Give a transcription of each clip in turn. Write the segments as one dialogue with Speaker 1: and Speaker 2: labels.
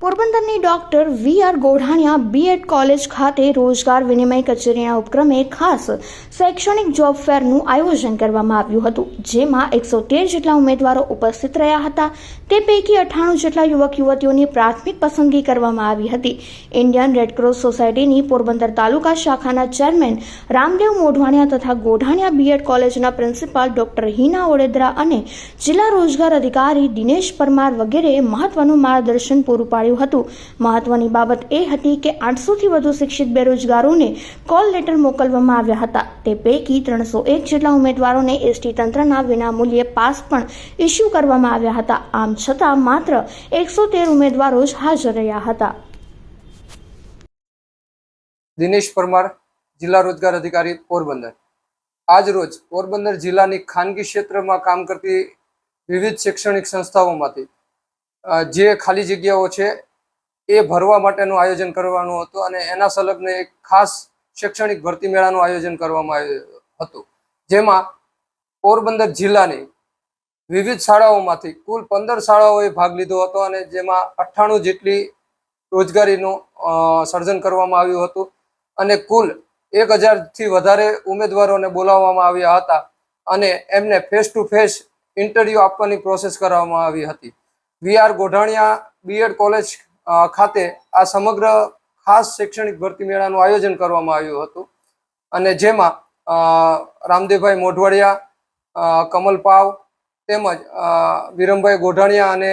Speaker 1: પોરબંદરની doctor VR. Godhaniya બી.એડ college ખાતે રોજગાર વિનિમય કચેરીના ઉપક્રમે ખાસ શૈક્ષણિક જોબ ફેરનું આયોજન કરવામાં આવ્યું હતું, જેમાં 113 જેટલા ઉમેદવારો ઉપસ્થિત રહ્યા હતા. તે પૈકી 98 જેટલા યુવક યુવતીઓની પ્રાથમિક પસંદગી કરવામાં આવી હતી. ઇન્ડિયન રેડક્રોસ સોસાયટીની પોરબંદર તાલુકા શાખાના ચેરમેન રામદેવ મોઢવાણિયા તથા ગોઢાણીયા બી.એડ કોલેજના પ્રિન્સિપાલ ડોક્ટર હિના ઓડેદરા અને જિલ્લા રોજગાર અધિકારી દિનેશ પરમાર વગેરેએ મહત્વનું માર્ગદર્શન પૂરું પાડ્યું હતું. મહત્વની બાબત એ હતી કે 800થી વધુ શિક્ષિત બેરોજગારોને કોલ લેટર મોકલવામાં આવ્યા હતા. તે પૈકી 301 જેટલા ઉમેદવારોને એસટી તંત્રના વિનામૂલ્યે પાસ પણ ઇસ્યુ કરવામાં આવ્યા હતા. આમ છતાં માત્ર 113 ઉમેદવારો જ હાજર રહ્યા હતા.
Speaker 2: દિનેશ પરમાર, જિલ્લા રોજગાર અધિકારી પોરબંદર. આજ રોજ પોરબંદર જિલ્લાની ખાનગી ક્ષેત્રમાં કામ કરતી વિવિધ શૈક્ષણિક સંસ્થાઓમાંથી જે ખાલી જગ્યાઓ છે એ ભરવા માટેનું આયોજન કરવાનું હતું અને એના સંલગ્ન એક ખાસ શૈક્ષણિક ભરતી મેળાનું આયોજન કરવામાં આવ્યું હતું, જેમાં પોરબંદર જિલ્લાની વિવિધ શાળાઓમાંથી કુલ 15 શાળાઓએ ભાગ લીધો હતો અને જેમાં 98 જેટલી રોજગારીનું સર્જન કરવામાં આવ્યું હતું અને કુલ 1000થી વધારે ઉમેદવારોને બોલાવવામાં આવ્યા હતા અને એમને ફેસ ટુ ફેસ ઇન્ટરવ્યૂ આપવાની પ્રોસેસ કરવામાં આવી હતી. વી.આર. ગોઢાણીયા બી.એડ કોલેજ ખાતે આ સમગ્ર ખાસ શૈક્ષણિક ભરતી મેળાનું આયોજન કરવામાં આવ્યું હતું અને જેમાં રામદેવભાઈ મોઢવાડિયા, કમલ પાવ તેમજ વિરમભાઈ ગોઢાણીયા અને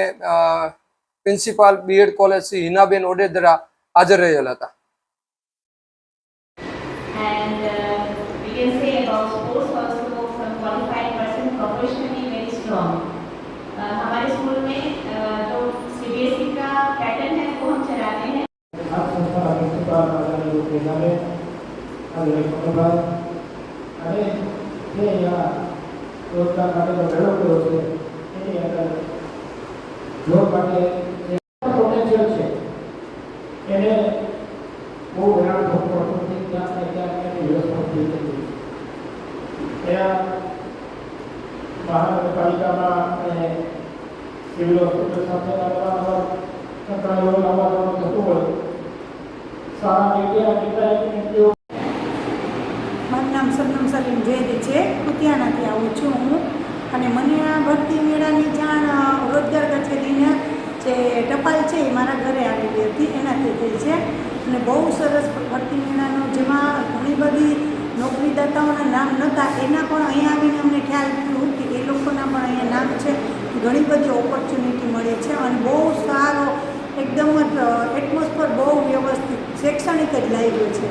Speaker 2: પ્રિન્સિપાલ બી.એડ કોલેજ શ્રી હિનાબેન ઓડેદરા હાજર રહેલ હતા.
Speaker 3: हमारे स्कूल में जो सीबीएसई का पैटर्न है वो हम चलाते हैं.
Speaker 4: મહાનગરપાલિકામાં અને સિવિલ હોસ્પિટલ સાથે સંકળાયેલો થતું હોય સારા જગ્યા.
Speaker 5: મારું નામ સબનમ સલીમ જયદી છે. કુતિયાણાથી આવું છું હું અને મને આ ભરતી મેળાની જાણ રોજગાર કચેરીને જે ટપાલ છે એ મારા ઘરે આવેલી હતી, એનાથી થઈ છે અને બહુ સરસ ભરતી મેળાનો જેમાં ઘણી બધી નોકરીદાતાઓના નામ નહોતા, એના પણ અહીંયા આવીને અમને ખ્યાલ થયું કે એ લોકોના પણ અહીંયા નામ છે. ઘણી બધી ઓપોર્ચ્યુનિટી મળે છે અને બહુ સારો એકદમ જ એટમોસ્ફિયર બહુ વ્યવસ્થિત શૈક્ષણિક જ લાગ્યું છે.